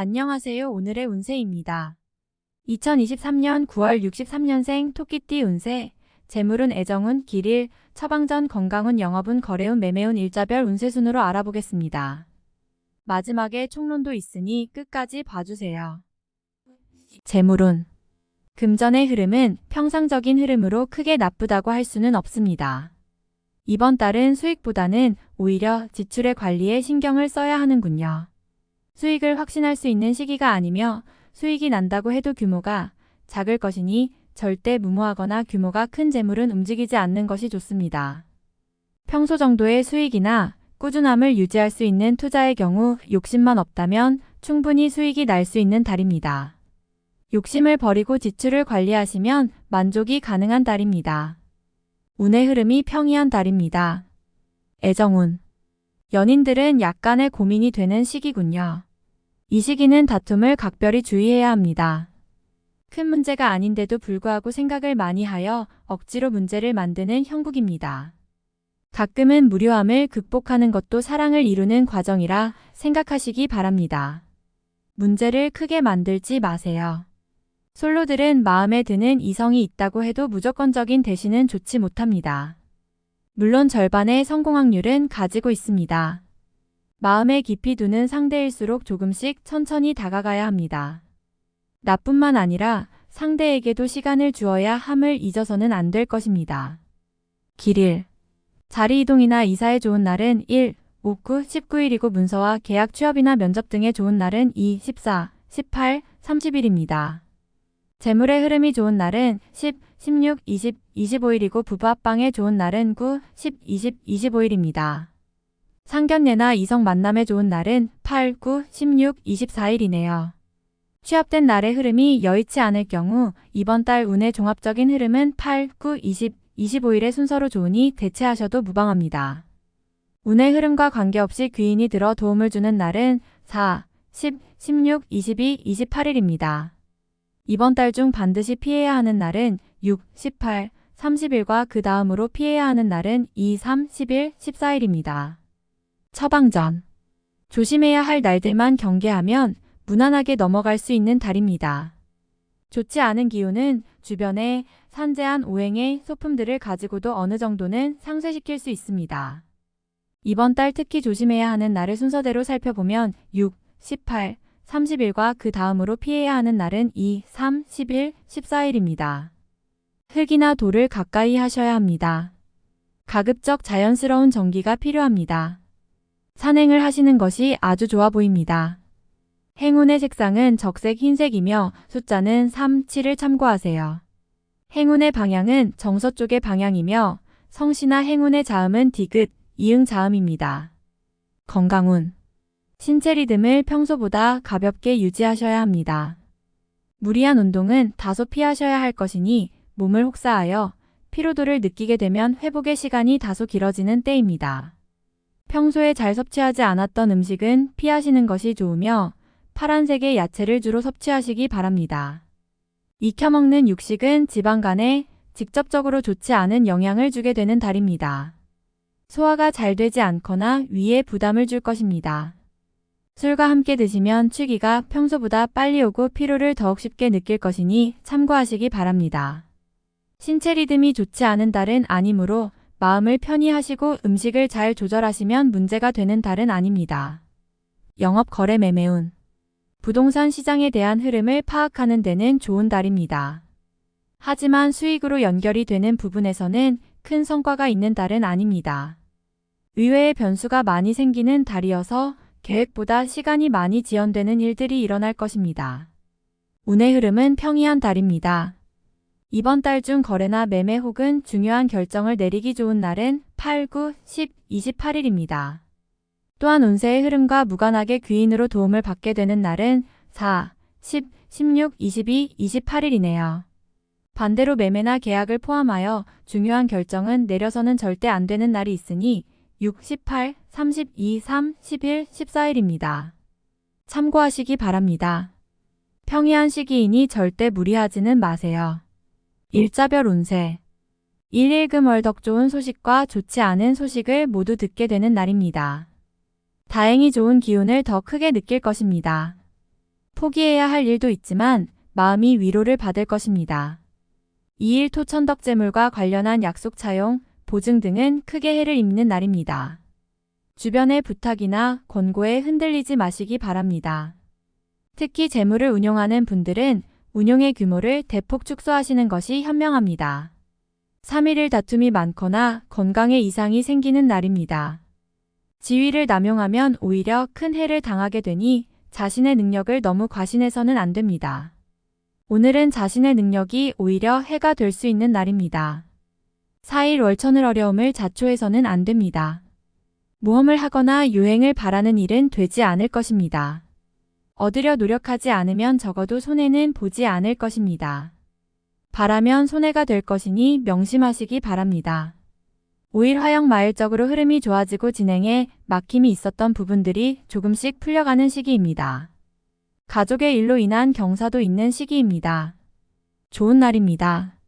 안녕하세요. 오늘의 운세입니다. 2023년 9월 63년생 토끼띠 운세, 재물운, 애정운, 길일, 처방전, 건강운, 영업운, 거래운, 매매운, 일자별 운세 순으로 알아보겠습니다. 마지막에 총론도 있으니 끝까지 봐주세요. 재물운. 금전의 흐름은 평상적인 흐름으로 크게 나쁘다고 할 수는 없습니다. 이번 달은 수익보다는 오히려 지출의 관리에 신경을 써야 하는군요. 수익을 확신할 수 있는 시기가 아니며 수익이 난다고 해도 규모가 작을 것이니 절대 무모하거나 규모가 큰 재물은 움직이지 않는 것이 좋습니다. 평소 정도의 수익이나 꾸준함을 유지할 수 있는 투자의 경우 욕심만 없다면 충분히 수익이 날 수 있는 달입니다. 욕심을 버리고 지출을 관리하시면 만족이 가능한 달입니다. 운의 흐름이 평이한 달입니다. 애정운. 연인들은 약간의 고민이 되는 시기군요. 이 시기는 다툼을 각별히 주의해야 합니다. 큰 문제가 아닌데도 불구하고 생각을 많이 하여 억지로 문제를 만드는 형국입니다. 가끔은 무료함을 극복하는 것도 사랑을 이루는 과정이라 생각하시기 바랍니다. 문제를 크게 만들지 마세요. 솔로들은 마음에 드는 이성이 있다고 해도 무조건적인 대시는 좋지 못합니다. 물론 절반의 성공 확률은 가지고 있습니다. 마음에 깊이 두는 상대일수록 조금씩 천천히 다가가야 합니다. 나뿐만 아니라 상대에게도 시간을 주어야 함을 잊어서는 안 될 것입니다. 길일. 자리 이동이나 이사에 좋은 날은 1, 5, 9, 19일이고 문서와 계약, 취업이나 면접 등에 좋은 날은 2, 14, 18, 30일입니다. 재물의 흐름이 좋은 날은 10, 16, 20, 25일이고 부부 합방에 좋은 날은 9, 10, 20, 25일입니다. 상견례나 이성 만남에 좋은 날은 8, 9, 16, 24일이네요. 취업된 날의 흐름이 여의치 않을 경우 이번 달 운의 종합적인 흐름은 8, 9, 20, 25일의 순서로 좋으니 대체하셔도 무방합니다. 운의 흐름과 관계없이 귀인이 들어 도움을 주는 날은 4, 10, 16, 22, 28일입니다. 이번 달 중 반드시 피해야 하는 날은 6, 18, 30일과 그 다음으로 피해야 하는 날은 2, 3, 11, 14일입니다. 처방전. 조심해야 할 날들만 경계하면 무난하게 넘어갈 수 있는 달입니다. 좋지 않은 기운은 주변에 산재한 오행의 소품들을 가지고도 어느 정도는 상쇄시킬 수 있습니다. 이번 달 특히 조심해야 하는 날을 순서대로 살펴보면 6, 18, 30일과 그 다음으로 피해야 하는 날은 2, 3, 11, 14일입니다. 흙이나 돌을 가까이 하셔야 합니다. 가급적 자연스러운 정기가 필요합니다. 산행을 하시는 것이 아주 좋아 보입니다. 행운의 색상은 적색, 흰색이며 숫자는 3, 7을 참고하세요. 행운의 방향은 정서쪽의 방향이며 성씨나 행운의 자음은 디귿, 이응 자음입니다. 건강운. 신체 리듬을 평소보다 가볍게 유지하셔야 합니다. 무리한 운동은 다소 피하셔야 할 것이니 몸을 혹사하여 피로도를 느끼게 되면 회복의 시간이 다소 길어지는 때입니다. 평소에 잘 섭취하지 않았던 음식은 피하시는 것이 좋으며 파란색의 야채를 주로 섭취하시기 바랍니다. 익혀먹는 육식은 지방간에 직접적으로 좋지 않은 영향을 주게 되는 달입니다. 소화가 잘 되지 않거나 위에 부담을 줄 것입니다. 술과 함께 드시면 취기가 평소보다 빨리 오고 피로를 더욱 쉽게 느낄 것이니 참고하시기 바랍니다. 신체 리듬이 좋지 않은 달은 아니므로 마음을 편히 하시고 음식을 잘 조절하시면 문제가 되는 달은 아닙니다. 영업, 거래, 매매운. 부동산 시장에 대한 흐름을 파악하는 데는 좋은 달입니다. 하지만 수익으로 연결이 되는 부분에서는 큰 성과가 있는 달은 아닙니다. 의외의 변수가 많이 생기는 달이어서 계획보다 시간이 많이 지연되는 일들이 일어날 것입니다. 운의 흐름은 평이한 달입니다. 이번 달 중 거래나 매매 혹은 중요한 결정을 내리기 좋은 날은 8, 9, 10, 28일입니다. 또한 운세의 흐름과 무관하게 귀인으로 도움을 받게 되는 날은 4, 10, 16, 22, 28일이네요. 반대로 매매나 계약을 포함하여 중요한 결정은 내려서는 절대 안 되는 날이 있으니 6, 18, 32, 3, 11, 14일입니다. 참고하시기 바랍니다. 평이한 시기이니 절대 무리하지는 마세요. 일자별 운세. 일일금월덕 좋은 소식과 좋지 않은 소식을 모두 듣게 되는 날입니다. 다행히 좋은 기운을 더 크게 느낄 것입니다. 포기해야 할 일도 있지만 마음이 위로를 받을 것입니다. 2일 토천덕 재물과 관련한 약속 차용, 보증 등은 크게 해를 입는 날입니다. 주변의 부탁이나 권고에 흔들리지 마시기 바랍니다. 특히 재물을 운용하는 분들은 운용의 규모를 대폭 축소하시는 것이 현명합니다. 3일을 다툼이 많거나 건강에 이상이 생기는 날입니다. 지위를 남용하면 오히려 큰 해를 당하게 되니 자신의 능력을 너무 과신해서는 안 됩니다. 오늘은 자신의 능력이 오히려 해가 될 수 있는 날입니다. 4일 월천을 어려움을 자초해서는 안 됩니다. 모험을 하거나 유행을 바라는 일은 되지 않을 것입니다. 얻으려 노력하지 않으면 적어도 손해는 보지 않을 것입니다. 바라면 손해가 될 것이니 명심하시기 바랍니다. 5일 화역마일적으로 흐름이 좋아지고 진행에 막힘이 있었던 부분들이 조금씩 풀려가는 시기입니다. 가족의 일로 인한 경사도 있는 시기입니다. 좋은 날입니다.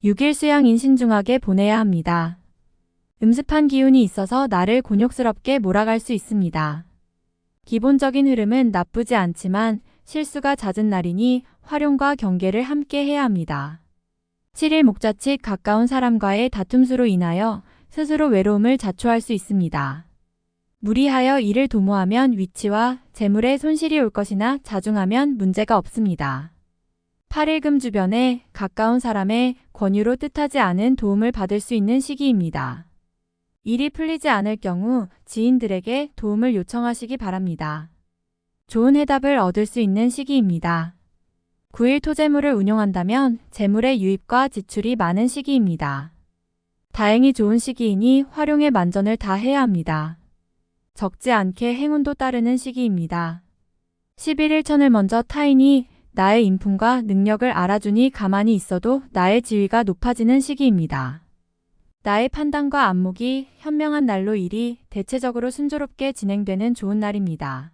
6일 수양인 신중하게 보내야 합니다. 음습한 기운이 있어서 나를 곤욕스럽게 몰아갈 수 있습니다. 기본적인 흐름은 나쁘지 않지만 실수가 잦은 날이니 활용과 경계를 함께 해야 합니다. 7일 목자칫 가까운 사람과의 다툼수로 인하여 스스로 외로움을 자초할 수 있습니다. 무리하여 일을 도모하면 위치와 재물에 손실이 올 것이나 자중하면 문제가 없습니다. 8일 금 주변에 가까운 사람의 권유로 뜻하지 않은 도움을 받을 수 있는 시기입니다. 일이 풀리지 않을 경우 지인들에게 도움을 요청하시기 바랍니다. 좋은 해답을 얻을 수 있는 시기입니다. 9일 토재물을 운용한다면 재물의 유입과 지출이 많은 시기입니다. 다행히 좋은 시기이니 활용에 만전을 다해야 합니다. 적지 않게 행운도 따르는 시기입니다. 11일 천을 먼저 타이니 나의 인품과 능력을 알아주니 가만히 있어도 나의 지위가 높아지는 시기입니다. 나의 판단과 안목이 현명한 날로 일이 대체적으로 순조롭게 진행되는 좋은 날입니다.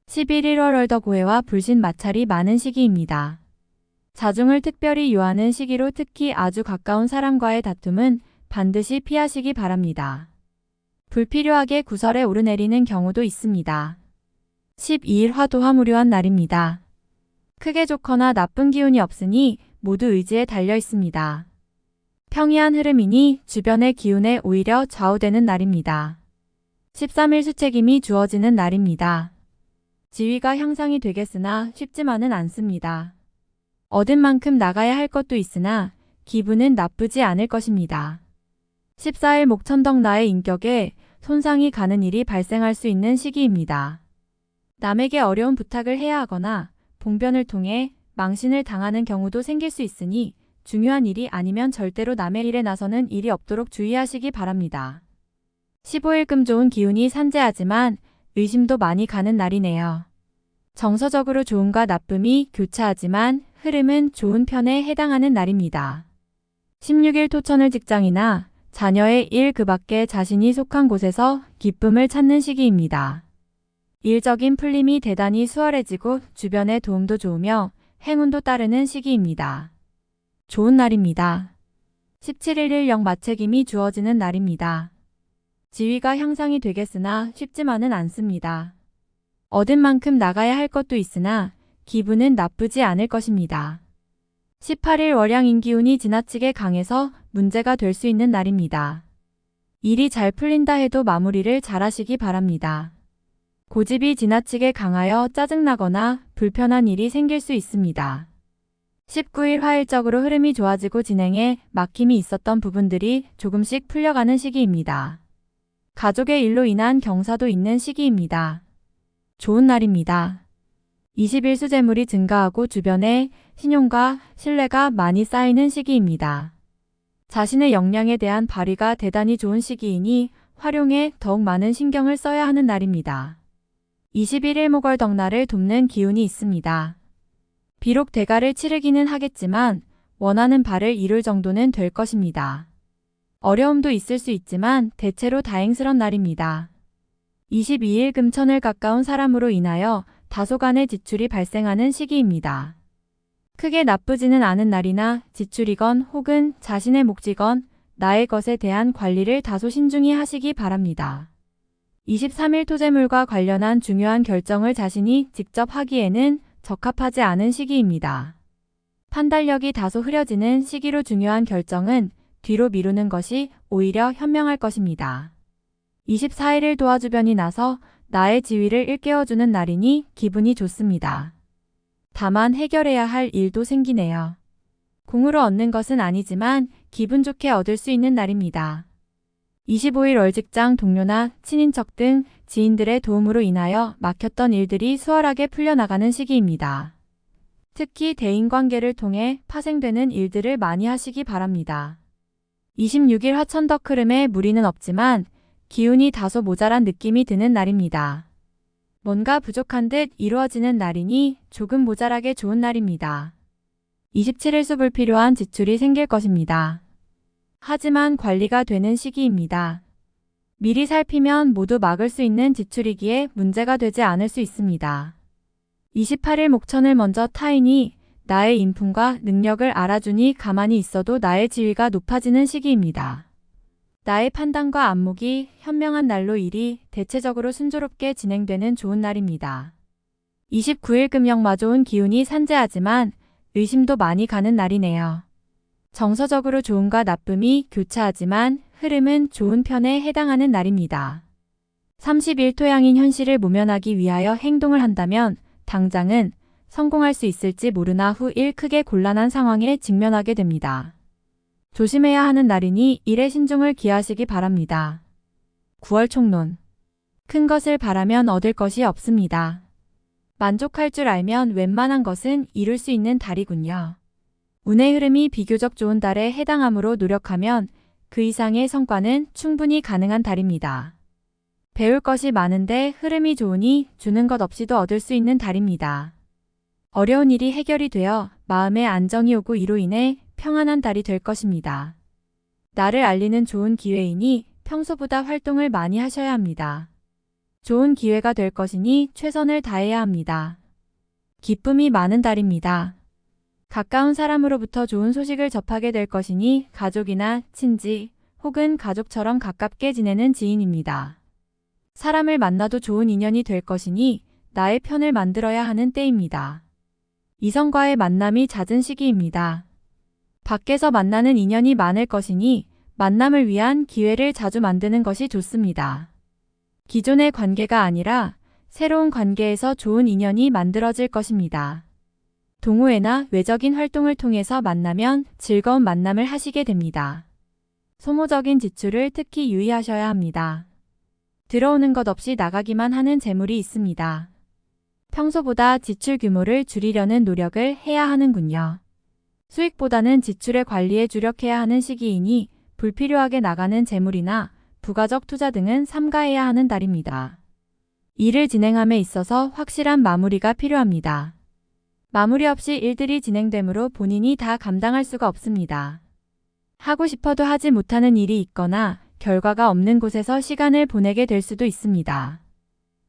11일 월월더 고해와 불신 마찰이 많은 시기입니다. 자중을 특별히 요하는 시기로 특히 아주 가까운 사람과의 다툼은 반드시 피하시기 바랍니다. 불필요하게 구설에 오르내리는 경우도 있습니다. 12일 화도화무료한 날입니다. 크게 좋거나 나쁜 기운이 없으니 모두 의지에 달려 있습니다. 평이한 흐름이니 주변의 기운에 오히려 좌우되는 날입니다. 13일 수책임이 주어지는 날입니다. 지위가 향상이 되겠으나 쉽지만은 않습니다. 얻은 만큼 나가야 할 것도 있으나 기분은 나쁘지 않을 것입니다. 14일 목천덕 나의 인격에 손상이 가는 일이 발생할 수 있는 시기입니다. 남에게 어려운 부탁을 해야 하거나 봉변을 통해 망신을 당하는 경우도 생길 수 있으니 중요한 일이 아니면 절대로 남의 일에 나서는 일이 없도록 주의하시기 바랍니다. 15일 금 좋은 기운이 산재하지만 의심도 많이 가는 날이네요. 정서적으로 좋음과 나쁨이 교차하지만 흐름은 좋은 편에 해당하는 날입니다. 16일 토천을 직장이나 자녀의 일 그 밖에 자신이 속한 곳에서 기쁨을 찾는 시기입니다. 일적인 풀림이 대단히 수월해지고 주변의 도움도 좋으며 행운도 따르는 시기입니다. 좋은 날입니다. 17일 일령 마책임이 주어지는 날입니다. 지위가 향상이 되겠으나 쉽지만은 않습니다. 얻은 만큼 나가야 할 것도 있으나 기분은 나쁘지 않을 것입니다. 18일 월양인 기운이 지나치게 강해서 문제가 될 수 있는 날입니다. 일이 잘 풀린다 해도 마무리를 잘 하시기 바랍니다. 고집이 지나치게 강하여 짜증나거나 불편한 일이 생길 수 있습니다. 19일 화일적으로 흐름이 좋아지고 진행에 막힘이 있었던 부분들이 조금씩 풀려가는 시기입니다. 가족의 일로 인한 경사도 있는 시기입니다. 좋은 날입니다. 20일 수재물이 증가하고 주변에 신용과 신뢰가 많이 쌓이는 시기입니다. 자신의 역량에 대한 발휘가 대단히 좋은 시기이니 활용에 더욱 많은 신경을 써야 하는 날입니다. 21일 목월덕날을 돕는 기운이 있습니다. 비록 대가를 치르기는 하겠지만 원하는 바를 이룰 정도는 될 것입니다. 어려움도 있을 수 있지만 대체로 다행스런 날입니다. 22일 금천을 가까운 사람으로 인하여 다소간의 지출이 발생하는 시기입니다. 크게 나쁘지는 않은 날이나 지출이건 혹은 자신의 몫이건 나의 것에 대한 관리를 다소 신중히 하시기 바랍니다. 23일 토재물과 관련한 중요한 결정을 자신이 직접 하기에는 적합하지 않은 시기입니다. 판단력이 다소 흐려지는 시기로 중요한 결정은 뒤로 미루는 것이 오히려 현명할 것입니다. 24일을 도와주변이 나서 나의 지위를 일깨워주는 날이니 기분이 좋습니다. 다만 해결해야 할 일도 생기네요. 공으로 얻는 것은 아니지만 기분 좋게 얻을 수 있는 날입니다. 25일 월 직장 동료나 친인척 등 지인들의 도움으로 인하여 막혔던 일들이 수월하게 풀려나가는 시기입니다. 특히 대인관계를 통해 파생되는 일들을 많이 하시기 바랍니다. 26일 화천덕 흐름에 무리는 없지만 기운이 다소 모자란 느낌이 드는 날입니다. 뭔가 부족한 듯 이루어지는 날이니 조금 모자라게 좋은 날입니다. 27일 수 불필요한 지출이 생길 것입니다. 하지만 관리가 되는 시기입니다. 미리 살피면 모두 막을 수 있는 지출이기에 문제가 되지 않을 수 있습니다. 28일 목천을 먼저 타이니 나의 인품과 능력을 알아주니 가만히 있어도 나의 지위가 높아지는 시기입니다. 나의 판단과 안목이 현명한 날로 일이 대체적으로 순조롭게 진행되는 좋은 날입니다. 29일 금영마 좋은 기운이 산재하지만 의심도 많이 가는 날이네요. 정서적으로 좋음과 나쁨이 교차하지만 흐름은 좋은 편에 해당하는 날입니다. 30일 토양인 현실을 모면하기 위하여 행동을 한다면 당장은 성공할 수 있을지 모르나 후 일 크게 곤란한 상황에 직면하게 됩니다. 조심해야 하는 날이니 일에 신중을 기하시기 바랍니다. 9월 총론. 큰 것을 바라면 얻을 것이 없습니다. 만족할 줄 알면 웬만한 것은 이룰 수 있는 달이군요. 운의 흐름이 비교적 좋은 달에 해당하므로 노력하면 그 이상의 성과는 충분히 가능한 달입니다. 배울 것이 많은데 흐름이 좋으니 주는 것 없이도 얻을 수 있는 달입니다. 어려운 일이 해결이 되어 마음에 안정이 오고 이로 인해 평안한 달이 될 것입니다. 나를 알리는 좋은 기회이니 평소보다 활동을 많이 하셔야 합니다. 좋은 기회가 될 것이니 최선을 다해야 합니다. 기쁨이 많은 달입니다. 가까운 사람으로부터 좋은 소식을 접하게 될 것이니 가족이나 친지 혹은 가족처럼 가깝게 지내는 지인입니다. 사람을 만나도 좋은 인연이 될 것이니 나의 편을 만들어야 하는 때입니다. 이성과의 만남이 잦은 시기입니다. 밖에서 만나는 인연이 많을 것이니 만남을 위한 기회를 자주 만드는 것이 좋습니다. 기존의 관계가 아니라 새로운 관계에서 좋은 인연이 만들어질 것입니다. 동호회나 외적인 활동을 통해서 만나면 즐거운 만남을 하시게 됩니다. 소모적인 지출을 특히 유의하셔야 합니다. 들어오는 것 없이 나가기만 하는 재물이 있습니다. 평소보다 지출 규모를 줄이려는 노력을 해야 하는군요. 수익보다는 지출의 관리에 주력해야 하는 시기이니 불필요하게 나가는 재물이나 부가적 투자 등은 삼가해야 하는 달입니다. 일을 진행함에 있어서 확실한 마무리가 필요합니다. 마무리 없이 일들이 진행되므로 본인이 다 감당할 수가 없습니다. 하고 싶어도 하지 못하는 일이 있거나 결과가 없는 곳에서 시간을 보내게 될 수도 있습니다.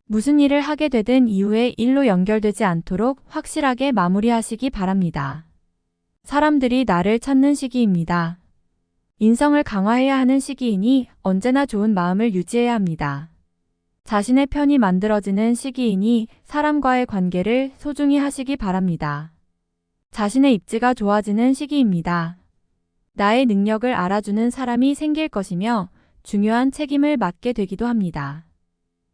무슨 일을 하게 되든 이후에 일로 연결되지 않도록 확실하게 마무리하시기 바랍니다. 사람들이 나를 찾는 시기입니다. 인성을 강화해야 하는 시기이니 언제나 좋은 마음을 유지해야 합니다. 자신의 편이 만들어지는 시기이니 사람과의 관계를 소중히 하시기 바랍니다. 자신의 입지가 좋아지는 시기입니다. 나의 능력을 알아주는 사람이 생길 것이며 중요한 책임을 맡게 되기도 합니다.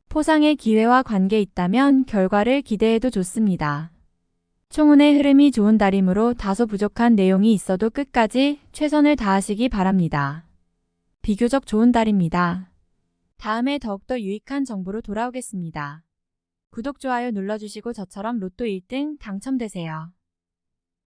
포상의 기회와 관계 있다면 결과를 기대해도 좋습니다. 총운의 흐름이 좋은 달이므로 다소 부족한 내용이 있어도 끝까지 최선을 다하시기 바랍니다. 비교적 좋은 달입니다. 다음에 더욱더 유익한 정보로 돌아오겠습니다. 구독, 좋아요 눌러주시고 저처럼 로또 1등 당첨되세요.